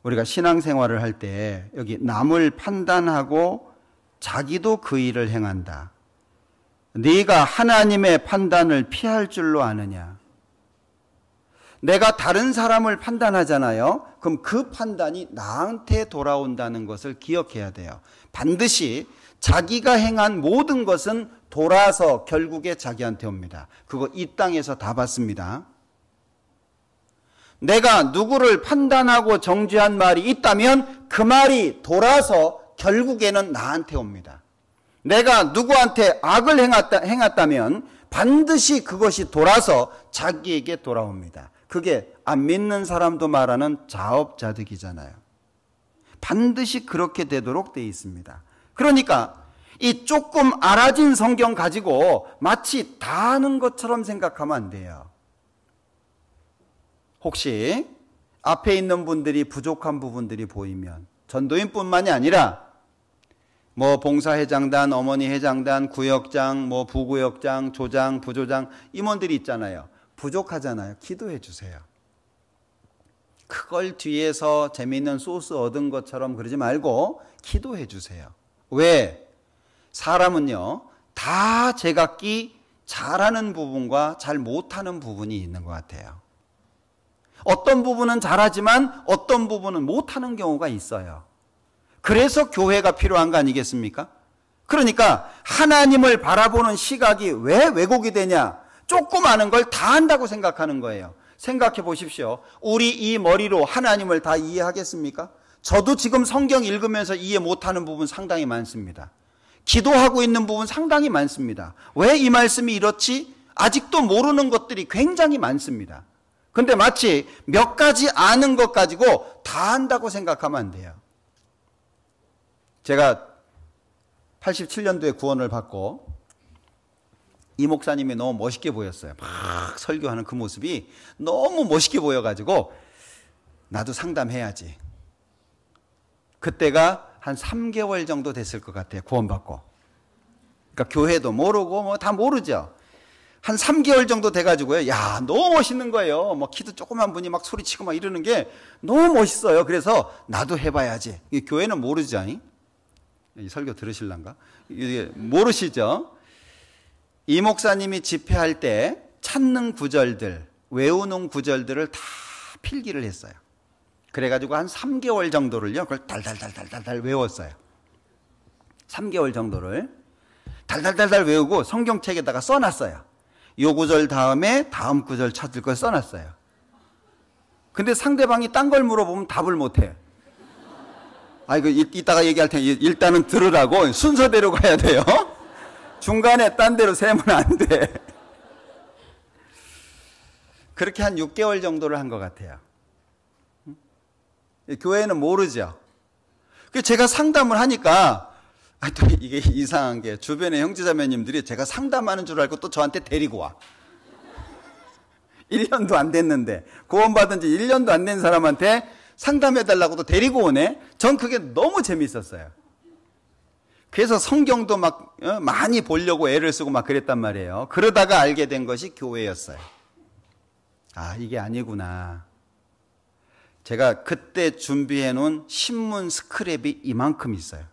우리가 신앙생활을 할 때 여기 남을 판단하고 자기도 그 일을 행한다. 네가 하나님의 판단을 피할 줄로 아느냐. 내가 다른 사람을 판단하잖아요. 그럼 그 판단이 나한테 돌아온다는 것을 기억해야 돼요. 반드시 자기가 행한 모든 것은 돌아서 결국에 자기한테 옵니다. 그거 이 땅에서 다 봤습니다. 내가 누구를 판단하고 정죄한 말이 있다면 그 말이 돌아서 결국에는 나한테 옵니다. 내가 누구한테 악을 행했다면 반드시 그것이 돌아서 자기에게 돌아옵니다. 그게 안 믿는 사람도 말하는 자업자득이잖아요. 반드시 그렇게 되도록 되어 있습니다. 그러니까 이 조금 알아진 성경 가지고 마치 다 아는 것처럼 생각하면 안 돼요. 혹시 앞에 있는 분들이 부족한 부분들이 보이면 전도인뿐만이 아니라 뭐 봉사회장단, 어머니 회장단, 구역장, 뭐 부구역장, 조장, 부조장 임원들이 있잖아요. 부족하잖아요. 기도해 주세요. 그걸 뒤에서 재미있는 소스 얻은 것처럼 그러지 말고 기도해 주세요. 왜? 사람은요, 다 제각기 잘하는 부분과 잘 못하는 부분이 있는 것 같아요. 어떤 부분은 잘하지만 어떤 부분은 못하는 경우가 있어요. 그래서 교회가 필요한 거 아니겠습니까? 그러니까 하나님을 바라보는 시각이 왜 왜곡이 되냐? 조금 아는 걸 다 안다고 생각하는 거예요. 생각해 보십시오. 우리 이 머리로 하나님을 다 이해하겠습니까? 저도 지금 성경 읽으면서 이해 못하는 부분 상당히 많습니다. 기도하고 있는 부분 상당히 많습니다. 왜 이 말씀이 이렇지? 아직도 모르는 것들이 굉장히 많습니다. 근데 마치 몇 가지 아는 것 가지고 다 안다고 생각하면 안 돼요. 제가 87년도에 구원을 받고 이 목사님이 너무 멋있게 보였어요. 막 설교하는 그 모습이 너무 멋있게 보여가지고 나도 상담해야지. 그때가 한 3개월 정도 됐을 것 같아요. 구원받고. 그러니까 교회도 모르고 뭐 다 모르죠. 한 3개월 정도 돼가지고요. 야, 너무 멋있는 거예요. 뭐 키도 조그만 분이 막 소리치고 막 이러는 게 너무 멋있어요. 그래서 나도 해봐야지. 교회는 모르죠. 이 설교 들으실란가? 이게 모르시죠? 이 목사님이 집회할 때 찾는 구절들, 외우는 구절들을 다 필기를 했어요. 그래가지고 한 3개월 정도를요, 그걸 달달달달달 외웠어요. 3개월 정도를 달달달달 외우고 성경책에다가 써놨어요. 요 구절 다음에 다음 구절 찾을 걸 써놨어요. 근데 상대방이 딴 걸 물어보면 답을 못해. 이거 이따가 얘기할 테니 일단은 들으라고 순서대로 가야 돼요. 중간에 딴 데로 세면 안 돼. 그렇게 한 6개월 정도를 한 것 같아요. 교회는 모르죠. 제가 상담을 하니까 또 이게 이상한 게 주변의 형제자매님들이 제가 상담하는 줄 알고 또 저한테 데리고 와. 1년도 안 됐는데 구원받은 지 1년도 안 된 사람한테 상담해달라고도 데리고 오네. 전 그게 너무 재밌었어요. 그래서 성경도 막 많이 보려고 애를 쓰고 막 그랬단 말이에요. 그러다가 알게 된 것이 교회였어요. 아, 이게 아니구나. 제가 그때 준비해 놓은 신문 스크랩이 이만큼 있어요.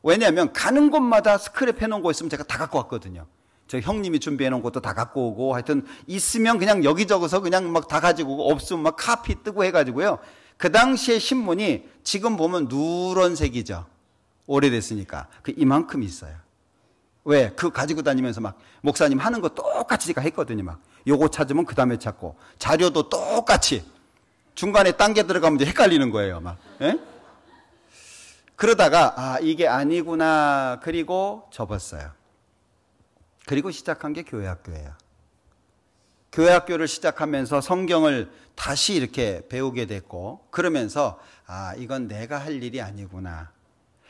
왜냐하면 가는 곳마다 스크랩 해놓은 거 있으면 제가 다 갖고 왔거든요. 저 형님이 준비해 놓은 것도 다 갖고 오고 하여튼 있으면 그냥 여기저기서 그냥 막 다 가지고 오고 없으면 막 카피 뜨고 해가지고요. 그 당시에 신문이 지금 보면 누런색이죠. 오래됐으니까. 그 이만큼 있어요. 왜? 그거 가지고 다니면서 막 목사님 하는 거 똑같이 제가 했거든요. 막 요거 찾으면 그 다음에 찾고 자료도 똑같이 중간에 딴 게 들어가면 이제 헷갈리는 거예요. 막. 예? 그러다가 이게 아니구나. 그리고 접었어요. 그리고 시작한 게 교회학교예요. 교회학교를 시작하면서 성경을 다시 이렇게 배우게 됐고 그러면서 이건 내가 할 일이 아니구나.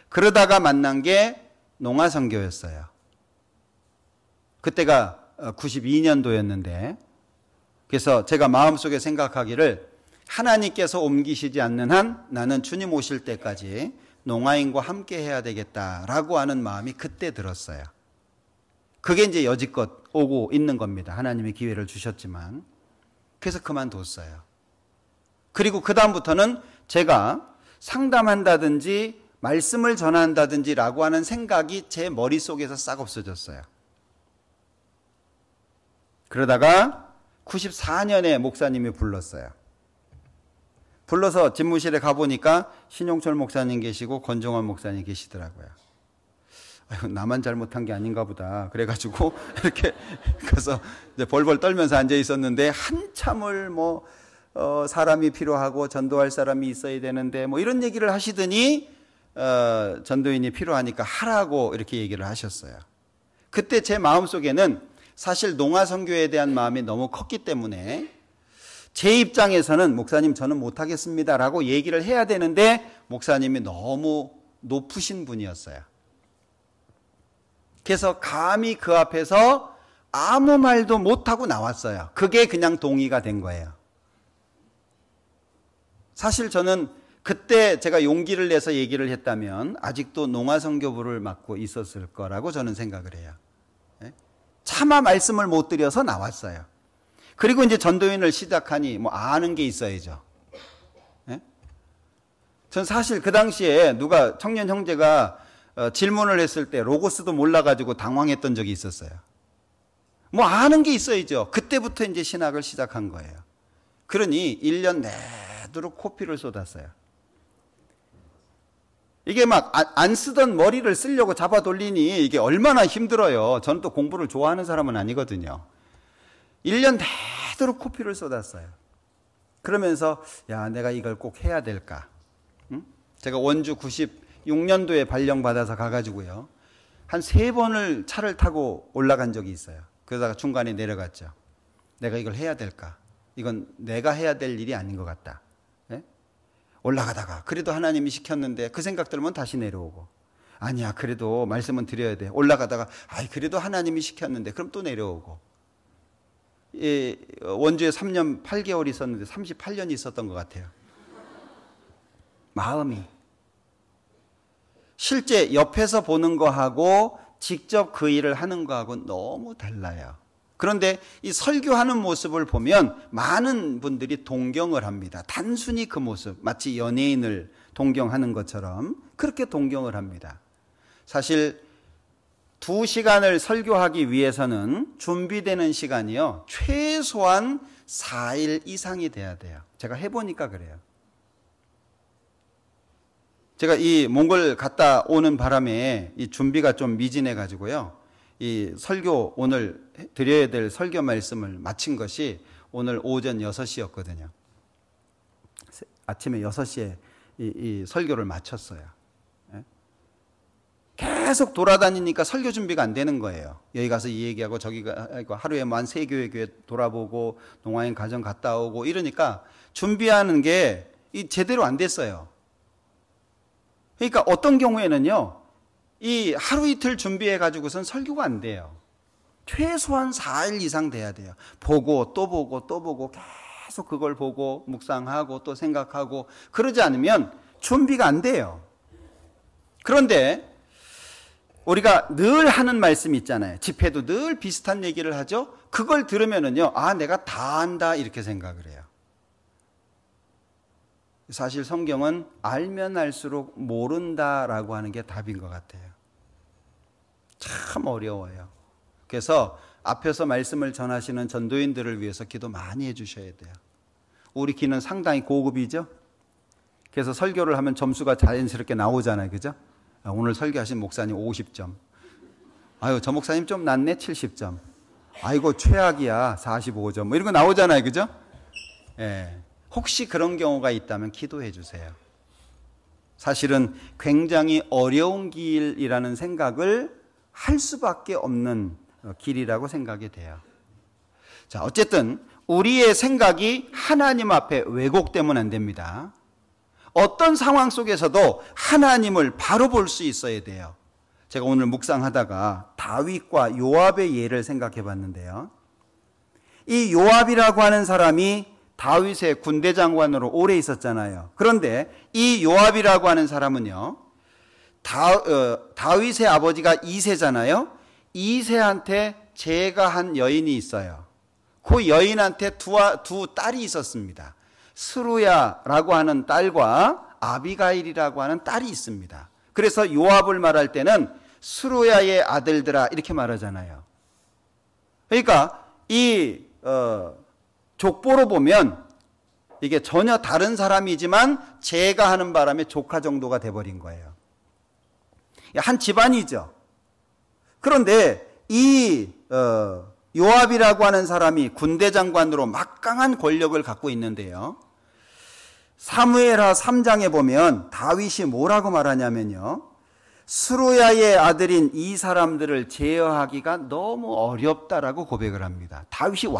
그러다가 만난 게 농아선교였어요. 그때가 92년도였는데 그래서 제가 마음속에 생각하기를 하나님께서 옮기시지 않는 한 나는 주님 오실 때까지 농아인과 함께 해야 되겠다라고 하는 마음이 그때 들었어요. 그게 이제 여지껏 오고 있는 겁니다. 하나님이 기회를 주셨지만. 그래서 그만뒀어요. 그리고 그 다음부터는 제가 상담한다든지 말씀을 전한다든지 라고 하는 생각이 제 머릿속에서 싹 없어졌어요. 그러다가 94년에 목사님이 불렀어요. 불러서 집무실에 가보니까 신용철 목사님 계시고 권종환 목사님 계시더라고요. 아유, 나만 잘못한 게 아닌가 보다. 그래가지고 이렇게 가서 이제 벌벌 떨면서 앉아 있었는데 한참을 사람이 필요하고 전도할 사람이 있어야 되는데 이런 얘기를 하시더니 전도인이 필요하니까 하라고 이렇게 얘기를 하셨어요. 그때 제 마음속에는 사실 농아선교에 대한 마음이 너무 컸기 때문에 제 입장에서는 목사님 저는 못하겠습니다 라고 얘기를 해야 되는데 목사님이 너무 높으신 분이었어요. 그래서 감히 그 앞에서 아무 말도 못하고 나왔어요. 그게 그냥 동의가 된 거예요. 사실 저는 그때 제가 용기를 내서 얘기를 했다면 아직도 농아선교부를 맡고 있었을 거라고 저는 생각을 해요. 차마 말씀을 못 드려서 나왔어요. 그리고 이제 전도인을 시작하니 아는 게 있어야죠. 전 사실 그 당시에 누가 청년 형제가 질문을 했을 때 로고스도 몰라가지고 당황했던 적이 있었어요. 아는 게 있어야죠. 그때부터 이제 신학을 시작한 거예요. 그러니 1년 내도록 코피를 쏟았어요. 이게 안 쓰던 머리를 쓰려고 잡아 돌리니 이게 얼마나 힘들어요. 저는 또 공부를 좋아하는 사람은 아니거든요. 1년 내도록 코피를 쏟았어요. 그러면서 내가 이걸 꼭 해야 될까? 제가 원주 96년도에 발령받아서 가가지고요. 한 3번을 차를 타고 올라간 적이 있어요. 그러다가 중간에 내려갔죠. 내가 이걸 해야 될까? 이건 내가 해야 될 일이 아닌 것 같다. 올라가다가 그래도 하나님이 시켰는데 그 생각 들면 다시 내려오고, 아니야 그래도 말씀은 드려야 돼. 올라가다가 그래도 하나님이 시켰는데 그럼 또 내려오고. 원주에 3년 8개월 있었는데 38년 있었던 것 같아요. 마음이 실제 옆에서 보는 거하고 직접 그 일을 하는 거하고 너무 달라요. 그런데 이 설교하는 모습을 보면 많은 분들이 동경을 합니다. 단순히 그 모습, 마치 연예인을 동경하는 것처럼 그렇게 동경을 합니다. 사실 2시간을 설교하기 위해서는 준비되는 시간이요, 최소한 4일 이상이 돼야 돼요. 제가 해보니까 그래요. 제가 이 몽골 갔다 오는 바람에 이 준비가 좀 미진해 가지고요, 이 설교, 오늘 드려야 될 설교 말씀을 마친 것이 오늘 오전 6시였거든요. 아침에 6시에 이 설교를 마쳤어요. 계속 돌아다니니까 설교 준비가 안 되는 거예요. 여기 가서 이 얘기하고 저기 가고 하루에 한 3교회 돌아보고 농아인 가정 갔다 오고 이러니까 준비하는 게 제대로 안 됐어요. 그러니까 어떤 경우에는요, 이 하루 이틀 준비해 가지고선 설교가 안 돼요. 최소한 4일 이상 돼야 돼요. 보고 또 보고 또 보고 계속 그걸 보고 묵상하고 또 생각하고 그러지 않으면 준비가 안 돼요. 그런데 우리가 늘 하는 말씀 있잖아요. 집회도 늘 비슷한 얘기를 하죠. 그걸 들으면은요, 내가 다 안다 이렇게 생각을 해요. 사실 성경은 알면 알수록 모른다라고 하는 게 답인 것 같아요. 참 어려워요. 그래서 앞에서 말씀을 전하시는 전도인들을 위해서 기도 많이 해주셔야 돼요. 우리 귀는 상당히 고급이죠. 그래서 설교를 하면 점수가 자연스럽게 나오잖아요. 그죠? 오늘 설교하신 목사님 50점. 아유, 저 목사님 좀 낫네, 70점. 아이고, 최악이야, 45점. 이런 거 나오잖아요. 그죠? 예. 혹시 그런 경우가 있다면 기도해 주세요. 사실은 굉장히 어려운 길이라는 생각을 할 수밖에 없는 길이라고 생각이 돼요. 자, 어쨌든 우리의 생각이 하나님 앞에 왜곡되면 안 됩니다. 어떤 상황 속에서도 하나님을 바로 볼 수 있어야 돼요. 제가 오늘 묵상하다가 다윗과 요압의 예를 생각해 봤는데요. 이 요압이라고 하는 사람이 다윗의 군대 장관으로 오래 있었잖아요. 그런데 이 요압이라고 하는 사람은요, 다윗의 아버지가 이새잖아요. 이새한테 제가 한 여인이 있어요. 그 여인한테 두 딸이 있었습니다. 스루야라고 하는 딸과 아비가일이라고 하는 딸이 있습니다. 그래서 요압을 말할 때는 스루야의 아들들아 이렇게 말하잖아요. 그러니까 이 족보로 보면 이게 전혀 다른 사람이지만 제가 하는 바람에 조카 정도가 돼버린 거예요. 한 집안이죠. 그런데 이 요압이라고 하는 사람이 군대 장관으로 막강한 권력을 갖고 있는데요. 사무엘하 3장에 보면 다윗이 뭐라고 말하냐면요. 스루야의 아들인 이 사람들을 제어하기가 너무 어렵다라고 고백을 합니다. 다윗이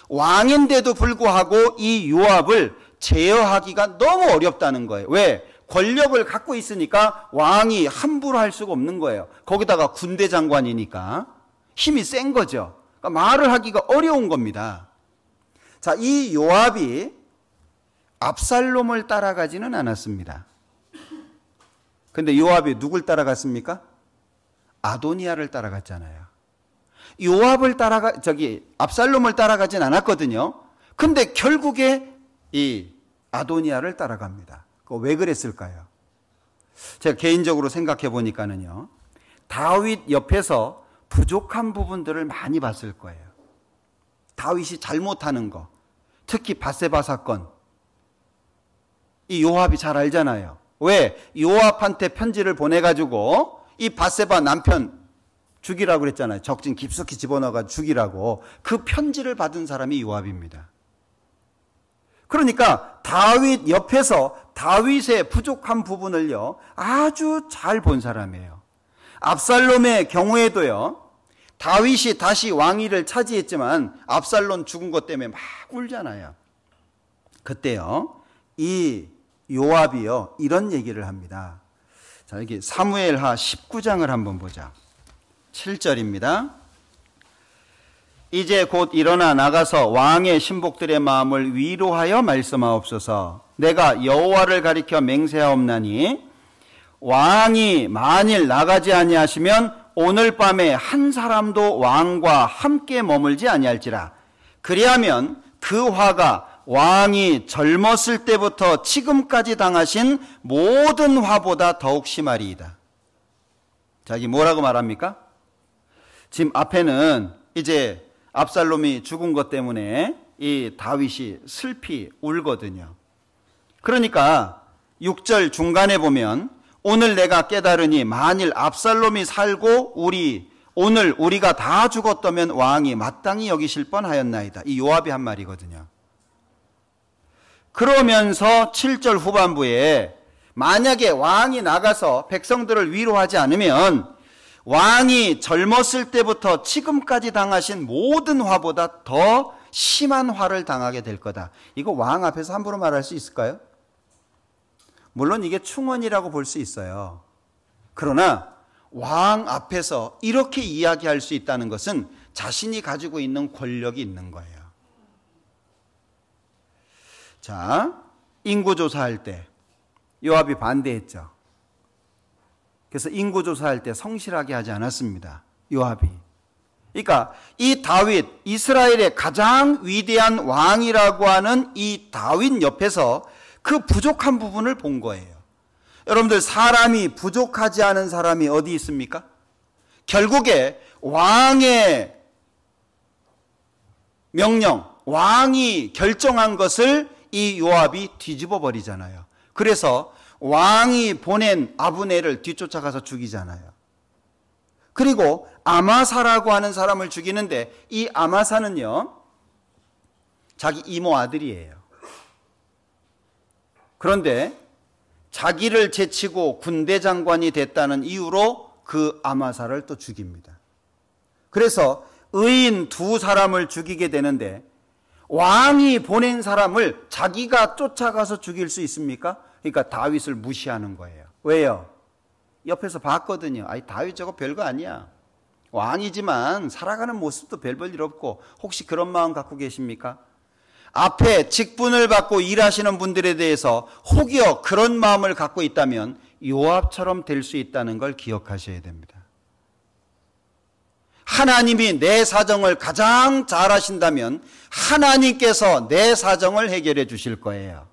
왕인데도 불구하고 이 요압을 제어하기가 너무 어렵다는 거예요. 왜? 권력을 갖고 있으니까 왕이 함부로 할 수가 없는 거예요. 거기다가 군대 장관이니까 힘이 센 거죠. 그러니까 말을 하기가 어려운 겁니다. 자, 이 요압이 압살롬을 따라가지는 않았습니다. 근데 요압이 누굴 따라갔습니까? 아도니아를 따라갔잖아요. 압살롬을 따라가진 않았거든요. 근데 결국에 이 아도니아를 따라갑니다. 그거 왜 그랬을까요? 제가 개인적으로 생각해 보니까는요. 다윗 옆에서 부족한 부분들을 많이 봤을 거예요. 다윗이 잘못하는 거, 특히 밧세바 사건. 이 요압이 잘 알잖아요. 왜? 요압한테 편지를 보내가지고 이 밧세바 남편 죽이라고 그랬잖아요. 적진 깊숙이 집어넣어가지고 죽이라고. 그 편지를 받은 사람이 요압입니다. 그러니까 다윗 옆에서 다윗의 부족한 부분을요 아주 잘 본 사람이에요. 압살롬의 경우에도요 다윗이 다시 왕위를 차지했지만 압살롬 죽은 것 때문에 막 울잖아요. 그때요 이 요압이요 이런 얘기를 합니다. 자, 여기 사무엘하 19장을 한번 보자. 7절입니다. 이제 곧 일어나 나가서 왕의 신복들의 마음을 위로하여 말씀하옵소서. 내가 여호와를 가리켜 맹세하옵나니 왕이 만일 나가지 아니하시면 오늘 밤에 한 사람도 왕과 함께 머물지 아니할지라. 그리하면 그 화가 왕이 젊었을 때부터 지금까지 당하신 모든 화보다 더욱 심하리이다. 자, 이게 뭐라고 말합니까? 지금 앞에는 이제 압살롬이 죽은 것 때문에 이 다윗이 슬피 울거든요. 그러니까 6절 중간에 보면 오늘 내가 깨달으니 만일 압살롬이 살고 오늘 우리가 다 죽었다면 왕이 마땅히 여기실 뻔하였나이다. 이 요압이 한 말이거든요. 그러면서 7절 후반부에 만약에 왕이 나가서 백성들을 위로하지 않으면 왕이 젊었을 때부터 지금까지 당하신 모든 화보다 더 심한 화를 당하게 될 거다. 이거 왕 앞에서 함부로 말할 수 있을까요? 물론 이게 충언이라고 볼 수 있어요. 그러나 왕 앞에서 이렇게 이야기할 수 있다는 것은 자신이 가지고 있는 권력이 있는 거예요. 자, 인구조사할 때 요압이 반대했죠. 그래서 인구조사할 때 성실하게 하지 않았습니다. 요압이. 그러니까 이 다윗, 이스라엘의 가장 위대한 왕이라고 하는 이 다윗 옆에서 그 부족한 부분을 본 거예요. 여러분들 사람이 부족하지 않은 사람이 어디 있습니까? 결국에 왕의 명령, 왕이 결정한 것을 이 요압이 뒤집어 버리잖아요. 그래서 왕이 보낸 아브넬을 뒤쫓아가서 죽이잖아요. 그리고 아마사라고 하는 사람을 죽이는데 이 아마사는요 자기 이모 아들이에요. 그런데 자기를 제치고 군대 장관이 됐다는 이유로 그 아마사를 또 죽입니다. 그래서 의인 두 사람을 죽이게 되는데 왕이 보낸 사람을 자기가 쫓아가서 죽일 수 있습니까? 그러니까 다윗을 무시하는 거예요. 왜요? 옆에서 봤거든요. 아이 다윗 저거 별거 아니야. 왕이지만 살아가는 모습도 별 일 없고. 혹시 그런 마음 갖고 계십니까? 앞에 직분을 받고 일하시는 분들에 대해서 혹여 그런 마음을 갖고 있다면 요압처럼 될 수 있다는 걸 기억하셔야 됩니다. 하나님이 내 사정을 가장 잘 아신다면 하나님께서 내 사정을 해결해 주실 거예요.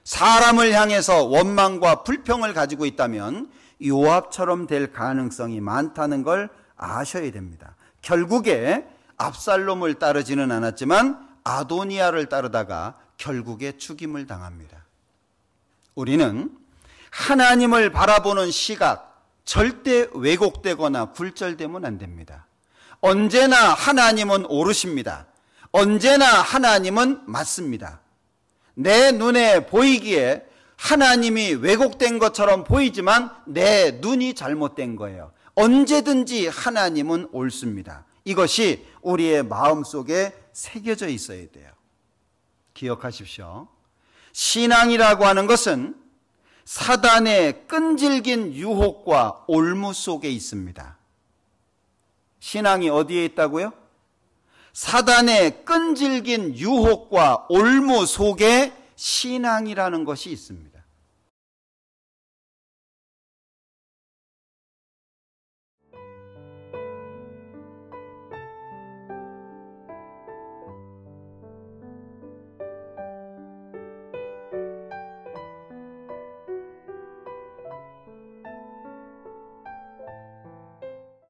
사람을 향해서 원망과 불평을 가지고 있다면 요압처럼 될 가능성이 많다는 걸 아셔야 됩니다. 결국에 압살롬을 따르지는 않았지만 아도니아를 따르다가 결국에 죽임을 당합니다. 우리는 하나님을 바라보는 시각 절대 왜곡되거나 굴절되면 안 됩니다. 언제나 하나님은 옳으십니다. 언제나 하나님은 맞습니다. 내 눈에 보이기에 하나님이 왜곡된 것처럼 보이지만 내 눈이 잘못된 거예요. 언제든지 하나님은 옳습니다. 이것이 우리의 마음속에 새겨져 있어야 돼요. 기억하십시오. 신앙이라고 하는 것은 사단의 끈질긴 유혹과 올무 속에 있습니다. 신앙이 어디에 있다고요? 사단의 끈질긴 유혹과 올무 속에 신앙이라는 것이 있습니다.